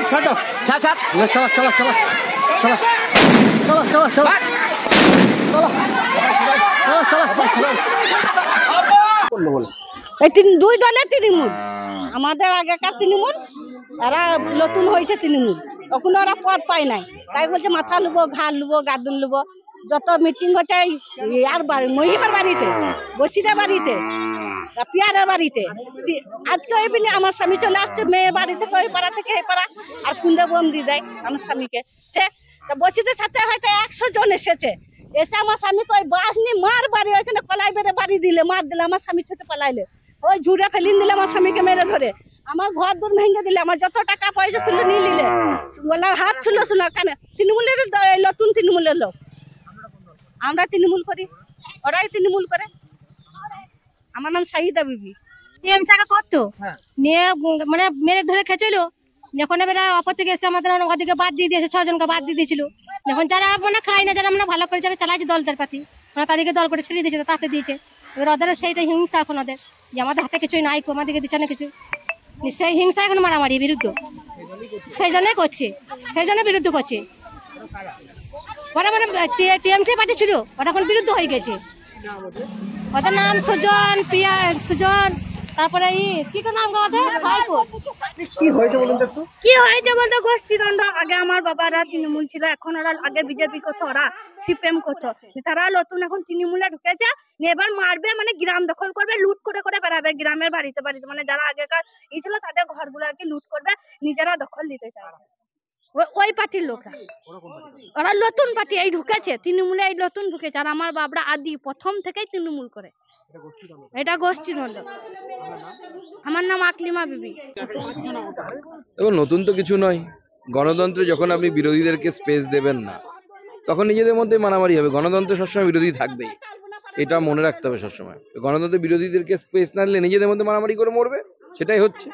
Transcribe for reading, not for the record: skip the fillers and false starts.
छोड़ो चल चल चलो चलो चलो चलो चलो चलो দুই দলে তৃণমূল আমাদের আগেকার তৃণমূল এরা নতুন হয়েছে তৃণমূল তখন ওরা পদ পায় নাই তাই বলছে মাথা লুবো ঘাড় লুবো গার্দুন লুবো যত মিটিং হচ্ছে আর মহিমার বাড়িতে বসিদের বাড়িতে পিয়ারের বাড়িতে আজকে ওই বিলে আমার স্বামী চলে আসছে মেয়ের বাড়ি থেকে ওই পাড়া থেকে এই পাড়া আর কুন্দে বোম দিয়ে দেয় আমার স্বামীকে সে বসিদের সাথে হয়তো 100 জন এসেছে এসে আমার স্বামীকে ওই বাস নিয়ে মার বাড়ি ওইখানে কলাই বেড়ে বাড়ি দিলে মার দিলে আমার স্বামী ছুটে পালাইলে ওই ঝুড়ে ফেলিন দিলে আমার স্বামীকে মেরে ধরে আমার ঘর দূর ভেঙে দিলে আমার যত টাকা পয়সা ছিল নিয়ে নিলে বলার হাত ছিল কেন তৃণমূলের নতুন তৃণমূলের লোক আমরা তৃণমূল করি ওরাই তৃণমূল করে আমার নাম শাহিদা বিবি করতো নিয়ে মানে মেরে ধরে খেয়েছিল যখন এবার অপর থেকে এসে আমাদের ওদিকে বাদ দিয়ে দিয়েছে 6 জনকে বাদ দিয়ে দিয়েছিল এখন যারা মানে খায় না যারা মানে ভালো করে যারা চালাচ্ছে দলটার পাতি মানে তাদেরকে দল করে ছেড়ে দিয়েছে তাতে দিয়েছে এবার ওদের সেইটা হিংসা এখন ওদের যে আমাদের হাতে কিছুই নাই আমাদেরকে দিচ্ছে না কিছু সেই হিংসা এখন মারামারি বিরুদ্ধ সেই জন্যই করছে সেই জন্য বিরুদ্ধ করছে ওরা মানে টিএমসি পার্টি ছিল ওটা এখন বিরুদ্ধ হয়ে গেছে ওদের নাম সুজন পিয়া সুজন তারপরে কি নাম কি হয়েছে বলুন তো কি হয়েছে বলতে গোষ্ঠীদ্বন্দ্ব আগে আমার বাবারা তৃণমূল ছিল এখন ওরা আগে বিজেপি করতো ওরা সিপিএম করতো তারা নতুন এখন তৃণমূলে ঢুকেছে এবার মারবে মানে গ্রাম দখল করবে লুট করে করে বেড়াবে গ্রামের বাড়িতে বাড়িতে মানে যারা আগেকার ই ছিল তাদের ঘরগুলো আর কি লুট করবে নিজেরা দখল দিতে চায় ওই পার্টির লোকরা ওরা নতুন পার্টি এই ঢুকেছে তৃণমূলে এই নতুন ঢুকেছে আর আমার বাবরা আদি প্রথম থেকেই তৃণমূল করে এটা গোষ্ঠীদ্বন্দ্ব আমার নাম আকলিমা বিবি এবং নতুন তো কিছু নয় গণতন্ত্রে যখন আপনি বিরোধীদেরকে স্পেস দেবেন না তখন নিজেদের মধ্যে মারামারি হবে গণতন্ত্রে সবসময় বিরোধী থাকবেই এটা মনে রাখতে হবে সবসময় গণতন্ত্রে বিরোধীদেরকে স্পেস না দিলে নিজেদের মধ্যে মারামারি করে মরবে সেটাই হচ্ছে